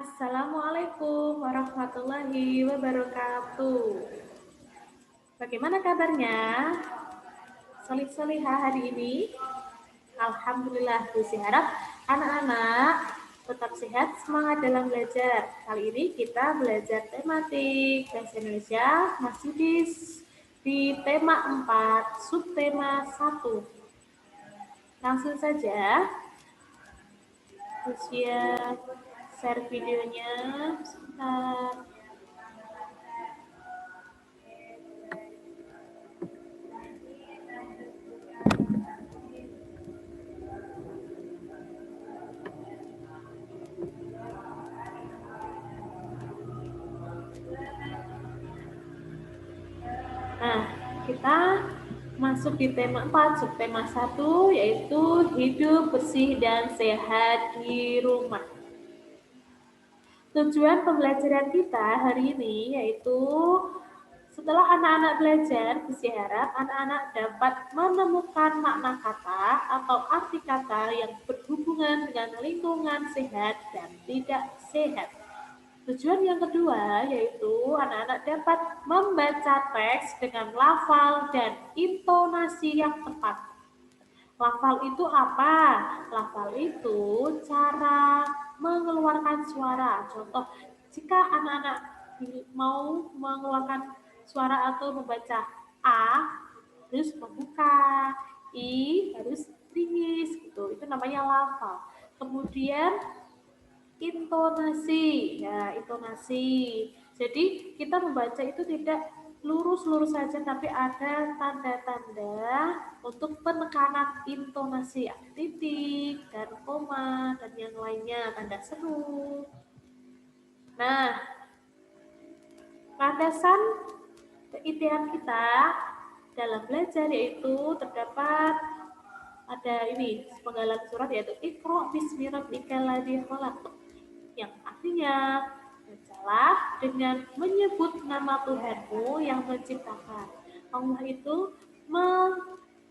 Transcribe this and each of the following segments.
Assalamualaikum warahmatullahi wabarakatuh. Bagaimana kabarnya? Solih-solihah hari ini? Alhamdulillah, Gusti harap anak-anak tetap sehat, semangat dalam belajar. Kali ini kita belajar tematik bahasa Indonesia masih di tema 4, subtema 1. Langsung saja, usia share videonya sebentar. Nah, kita masuk di tema 4, subtema 1, yaitu hidup bersih dan sehat di rumah. Tujuan pembelajaran kita hari ini yaitu setelah anak-anak belajar, Gusti harap anak-anak dapat menemukan makna kata atau arti kata yang berhubungan dengan lingkungan sehat dan tidak sehat. Tujuan yang kedua yaitu anak-anak dapat membaca teks dengan lafal dan intonasi yang tepat. Lafal itu apa? Lafal itu cara mengeluarkan suara. Contoh, jika anak-anak mau mengeluarkan suara atau membaca A, harus membuka, I harus ringis gitu. Itu namanya lafal. Kemudian intonasi, ya intonasi. Jadi kita membaca itu tidak lurus-lurus saja, tapi ada tanda-tanda untuk penekanan intonasi, titik dan koma dan yang lainnya, tanda seru. Nah, landasan keintian kita dalam belajar yaitu terdapat ada ini penggalan surat yaitu Iqra bismi rabbikal ladzi khalaq, yang artinya bacalah dengan menyebut nama Tuhanmu yang menciptakan. Allah itu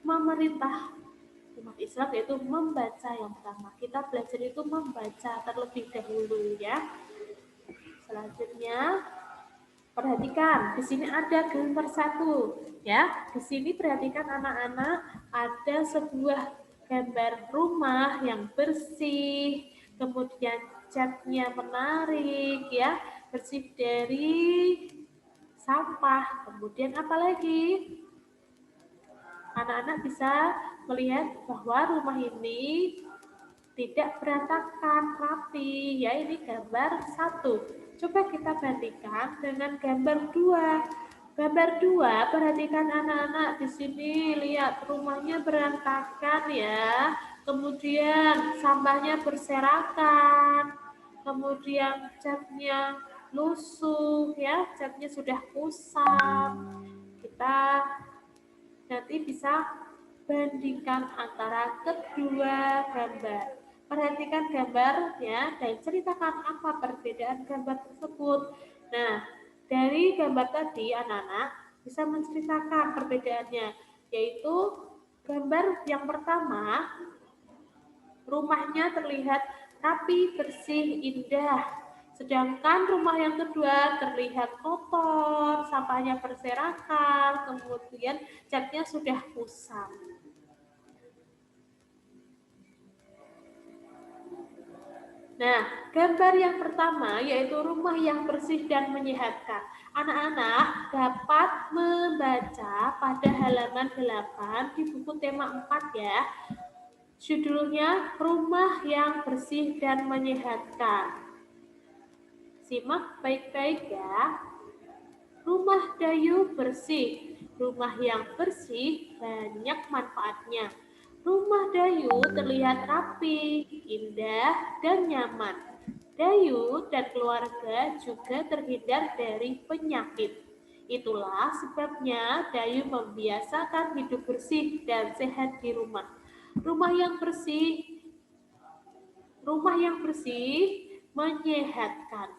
memerintah umat Islam yaitu membaca yang pertama. Kita belajar itu membaca terlebih dahulu ya. Selanjutnya perhatikan, di sini ada gambar satu ya. Di sini perhatikan anak-anak, ada sebuah gambar rumah yang bersih, kemudian catnya menarik ya, bersih dari sampah. Kemudian apalagi? Anak-anak bisa melihat bahwa rumah ini tidak berantakan, rapi. Ya, ini gambar satu. Coba kita bandingkan dengan gambar dua. Gambar dua, perhatikan anak-anak di sini, lihat rumahnya berantakan ya. Kemudian sampahnya berserakan. Kemudian catnya lusuh ya, catnya sudah kusam. Kita nanti bisa bandingkan antara kedua gambar. Perhatikan gambarnya dan ceritakan apa perbedaan gambar tersebut. Nah, dari gambar tadi anak-anak bisa menceritakan perbedaannya, yaitu gambar yang pertama, rumahnya terlihat rapi, bersih, indah. Sedangkan rumah yang kedua terlihat kotor, sampahnya berserakan, kemudian catnya sudah kusam. Nah, gambar yang pertama yaitu rumah yang bersih dan menyehatkan. Anak-anak dapat membaca pada halaman 8 di buku tema 4 ya. Judulnya Rumah yang Bersih dan Menyehatkan. Simak baik-baik ya. Rumah Dayu bersih. Rumah yang bersih banyak manfaatnya. Rumah Dayu terlihat rapi, indah, dan nyaman. Dayu dan keluarga juga terhindar dari penyakit. Itulah sebabnya Dayu membiasakan hidup bersih dan sehat di rumah. Rumah yang bersih menyehatkan.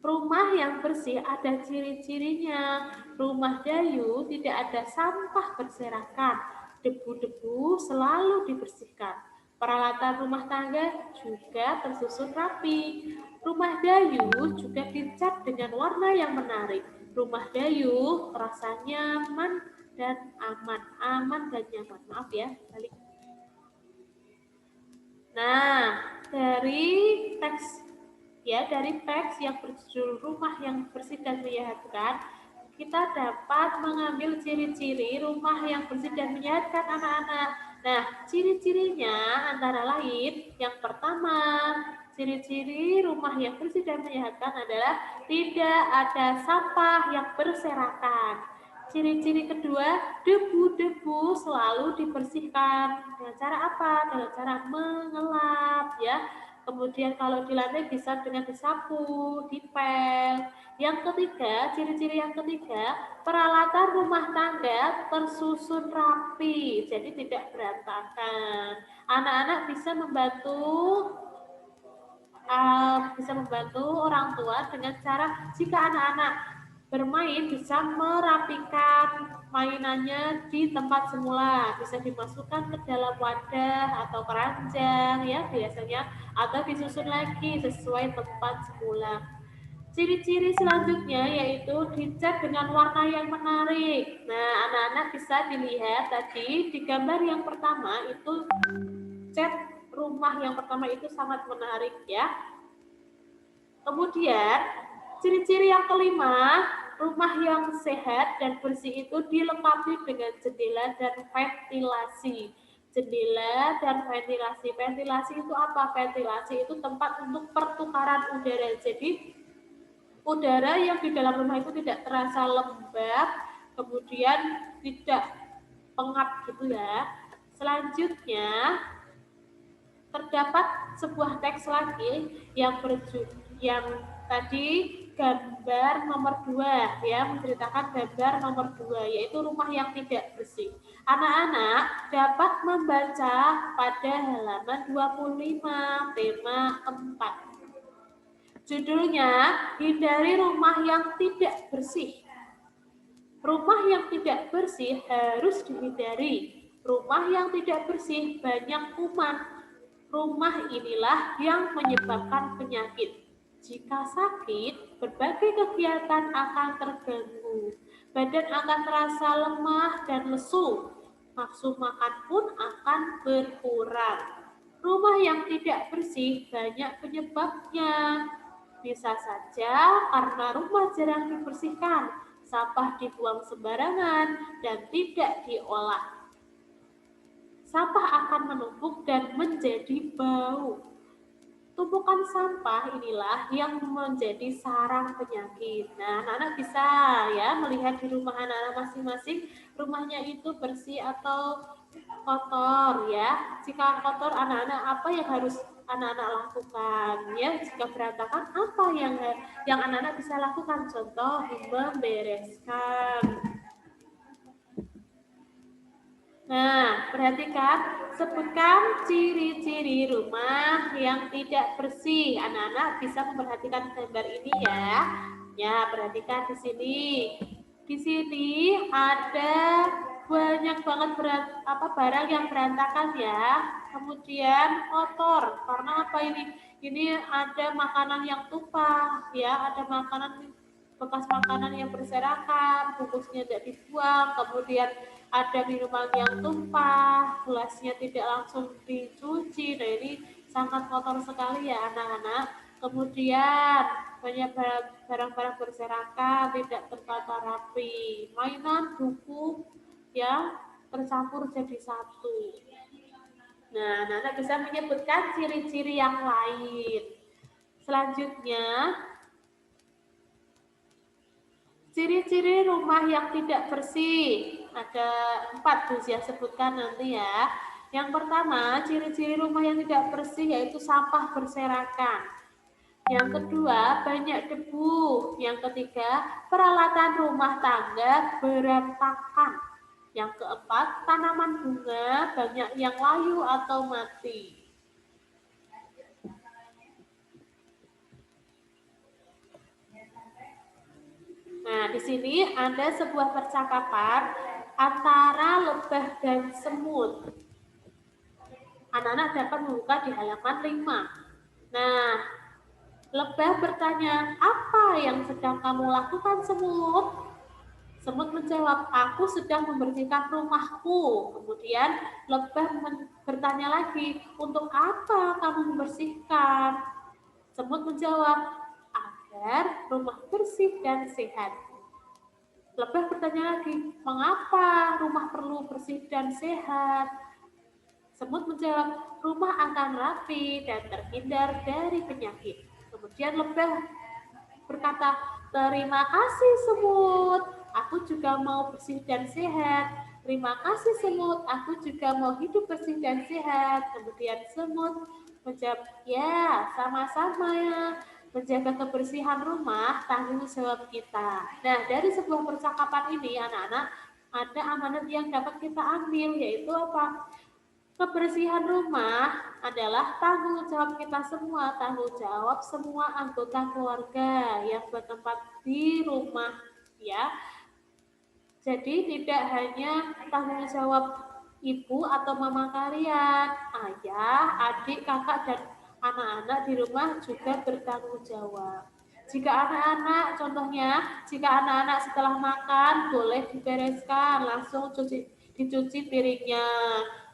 Rumah yang bersih ada ciri-cirinya. Rumah Dayu tidak ada sampah berserakan. Debu-debu selalu dibersihkan. Peralatan rumah tangga juga tersusun rapi. Rumah Dayu juga dicat dengan warna yang menarik. Rumah Dayu terasa nyaman dan aman. Aman dan nyaman. Maaf ya, balik. Nah, dari teks yang berjudul Rumah yang Bersih dan Menyehatkan, kita dapat mengambil ciri-ciri rumah yang bersih dan menyehatkan anak-anak. Nah, ciri-cirinya antara lain, yang pertama, ciri-ciri rumah yang bersih dan menyehatkan adalah tidak ada sampah yang berserakan. Ciri-ciri kedua, debu-debu selalu dibersihkan. Dengan cara apa? Dengan cara mengelap ya. Kemudian kalau di lantai bisa dengan disapu, dipel. Yang ketiga, ciri-ciri yang ketiga, peralatan rumah tangga tersusun rapi, jadi tidak berantakan. Anak-anak bisa membantu orang tua dengan cara jika anak-anak bermain bisa merapikan mainannya di tempat semula, bisa dimasukkan ke dalam wadah atau keranjang ya biasanya, atau disusun lagi sesuai tempat semula. Ciri-ciri selanjutnya yaitu dicat dengan warna yang menarik. Nah, anak-anak bisa dilihat tadi di gambar yang pertama itu cat rumah yang pertama itu sangat menarik ya. Kemudian, ciri-ciri yang kelima, rumah yang sehat dan bersih itu dilengkapi dengan jendela dan ventilasi. Jendela dan ventilasi. Ventilasi itu apa? Ventilasi itu tempat untuk pertukaran udara. Jadi, udara yang di dalam rumah itu tidak terasa lembab, kemudian tidak pengap gitu ya. Selanjutnya, terdapat sebuah teks lagi yang tadi gambar nomor 2 ya, menceritakan gambar nomor 2 yaitu rumah yang tidak bersih. Anak-anak dapat membaca pada halaman 25 tema 4. Judulnya hindari rumah yang tidak bersih. Rumah yang tidak bersih harus dihindari. Rumah yang tidak bersih banyak kuman. Rumah inilah yang menyebabkan penyakit. Jika sakit, berbagai kegiatan akan terganggu. Badan akan terasa lemah dan lesu. Nafsu makan pun akan berkurang. Rumah yang tidak bersih banyak penyebabnya. Bisa saja karena rumah jarang dibersihkan, sampah dibuang sembarangan, dan tidak diolah. Sampah akan menumpuk dan menjadi bau. Tumpukan sampah inilah yang menjadi sarang penyakit. Nah, anak-anak bisa ya melihat di rumah anak-anak masing-masing, rumahnya itu bersih atau kotor ya. Jika kotor, anak-anak apa yang harus anak-anak lakukan ya? Jika berantakan, apa yang anak-anak bisa lakukan? Contoh, membereskan. Nah, perhatikan, sebutkan ciri-ciri rumah yang tidak bersih. Anak-anak bisa memperhatikan gambar ini ya. Ya, perhatikan di sini. Di sini ada banyak banget barang yang berantakan ya. Kemudian kotor. Karena apa ini? Ini ada makanan yang tumpah ya, ada bekas makanan yang berserakan, bungkusnya tidak dibuang, kemudian ada minuman yang tumpah, gelasnya tidak langsung dicuci. Nah, ini sangat kotor sekali ya anak-anak. Kemudian banyak barang-barang berserakan, tidak tertata rapi. Mainan, buku yang tercampur jadi satu. Nah, anak-anak bisa menyebutkan ciri-ciri yang lain. Selanjutnya, ciri-ciri rumah yang tidak bersih. Ada 4 tuh saya sebutkan nanti ya. Yang pertama, ciri-ciri rumah yang tidak bersih yaitu sampah berserakan. Yang kedua, banyak debu. Yang ketiga, peralatan rumah tangga berantakan. Yang keempat, tanaman bunga banyak yang layu atau mati. Nah, di sini ada sebuah percakapan antara lebah dan semut. Anak-anak dapat membuka di halaman 5. Nah, lebah bertanya, apa yang sedang kamu lakukan, Semut? Semut menjawab, aku sedang membersihkan rumahku. Kemudian lebah bertanya lagi, untuk apa kamu membersihkan? Semut menjawab, agar rumah bersih dan sehat. Lebah bertanya lagi, mengapa rumah perlu bersih dan sehat? Semut menjawab, rumah akan rapi dan terhindar dari penyakit. Kemudian lebah berkata, terima kasih Semut, aku juga mau bersih dan sehat. Terima kasih Semut, aku juga mau hidup bersih dan sehat. Kemudian Semut menjawab, ya sama-sama ya. Menjaga kebersihan rumah tanggung jawab kita. Nah, dari sebuah percakapan ini anak-anak, ada amanat yang dapat kita ambil, yaitu apa? Kebersihan rumah adalah tanggung jawab kita semua, tanggung jawab semua anggota keluarga yang bertempat di rumah, ya. Jadi tidak hanya tanggung jawab ibu atau mama kalian, ayah, adik, kakak, dan anak-anak di rumah juga bertanggung jawab. Jika anak-anak, contohnya, jika anak-anak setelah makan boleh dibereskan, langsung dicuci piringnya.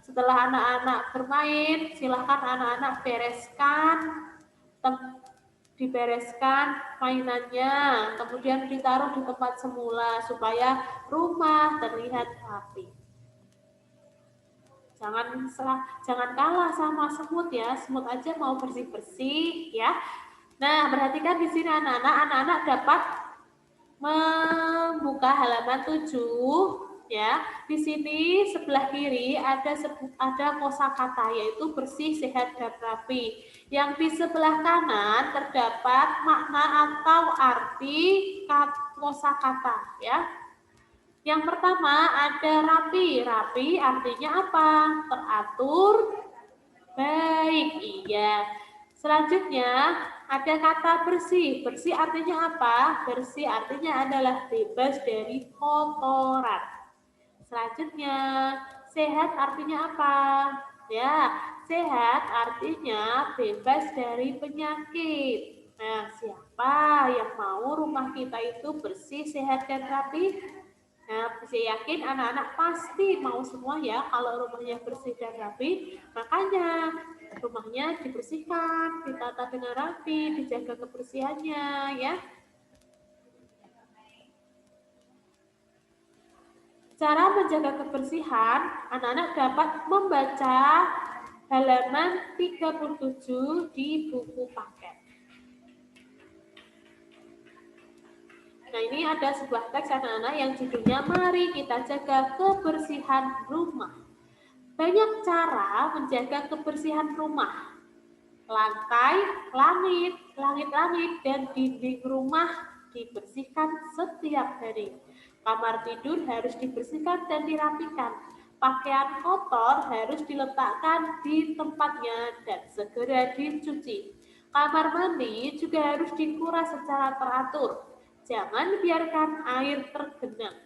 Setelah anak-anak bermain, silahkan anak-anak dibereskan mainannya, kemudian ditaruh di tempat semula supaya rumah terlihat rapi. Jangan kalah sama semut ya, semut aja mau bersih-bersih ya. Nah, perhatikan di sini anak-anak dapat membuka halaman 7 ya. Di sini sebelah kiri ada kosakata yaitu bersih, sehat dan rapi. Yang di sebelah kanan terdapat makna atau arti kosakata ya. Yang pertama ada rapi. Rapi artinya apa? Teratur, baik. Iya. Selanjutnya ada kata bersih. Bersih artinya apa? Bersih artinya adalah bebas dari kotoran. Selanjutnya sehat artinya apa? Ya, sehat artinya bebas dari penyakit. Nah, siapa yang mau rumah kita itu bersih, sehat, dan rapi? Nah, saya yakin anak-anak pasti mau semua ya kalau rumahnya bersih dan rapi. Makanya rumahnya dibersihkan, ditata dengan rapi, dijaga kebersihannya ya. Cara menjaga kebersihan, anak-anak dapat membaca halaman 37 di buku paket. Nah, ini ada sebuah teks anak-anak yang judulnya Mari Kita Jaga Kebersihan Rumah. Banyak cara menjaga kebersihan rumah. Lantai, langit-langit, dan dinding rumah dibersihkan setiap hari. Kamar tidur harus dibersihkan dan dirapikan. Pakaian kotor harus diletakkan di tempatnya dan segera dicuci. Kamar mandi juga harus dikuras secara teratur. Jangan biarkan air tergenang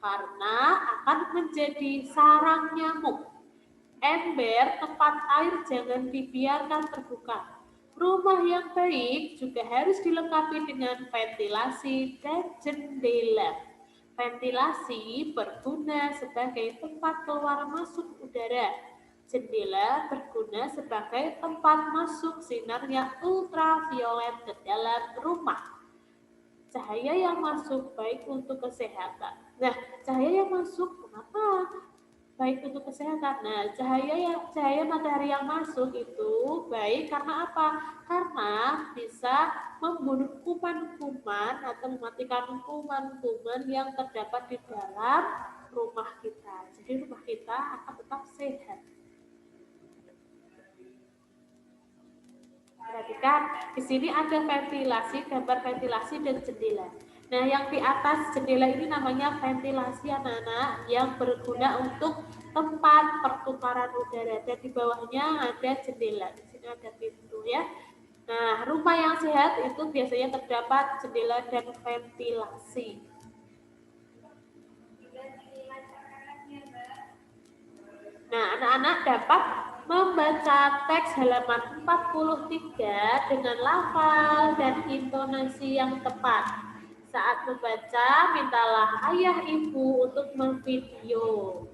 karena akan menjadi sarang nyamuk. Ember tempat air jangan dibiarkan terbuka. Rumah yang baik juga harus dilengkapi dengan ventilasi dan jendela. Ventilasi berguna sebagai tempat keluar masuk udara. Jendela berguna sebagai tempat masuk sinar yang ultraviolet ke dalam rumah. Cahaya yang masuk baik untuk kesehatan. Nah, cahaya yang masuk kenapa baik untuk kesehatan? Nah, cahaya matahari yang masuk itu baik karena apa? Karena bisa membunuh kuman-kuman atau mematikan kuman-kuman yang terdapat di dalam rumah kita. Jadi rumah kita akan tetap sehat. Perhatikan, di sini ada ventilasi, gambar ventilasi dan jendela. Nah, yang di atas jendela ini namanya ventilasi anak-anak yang berguna untuk tempat pertukaran udara. Dan di bawahnya ada jendela. Di sini ada pintu ya. Nah, rumah yang sehat itu biasanya terdapat jendela dan ventilasi. Nah, anak-anak dapat membaca teks halaman 43 dengan lafal dan intonasi yang tepat. Saat membaca, mintalah ayah ibu untuk memvideo.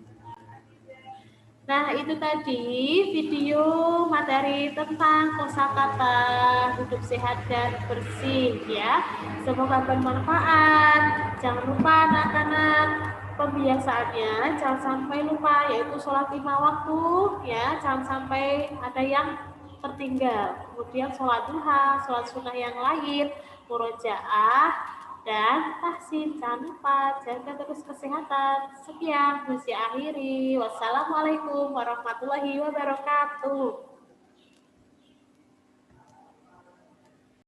Nah, itu tadi video materi tentang kosakata hidup sehat dan bersih ya. Semoga bermanfaat. Jangan lupa anak-anak, pembiasaannya jangan sampai lupa, yaitu sholat 5 waktu ya, jangan sampai ada yang tertinggal. Kemudian sholat duha, sholat sunnah yang lain, murojaah, dan tahsin. Jangan lupa jaga terus kesehatan. Sekian, Lucy akhiri. Wassalamualaikum warahmatullahi wabarakatuh.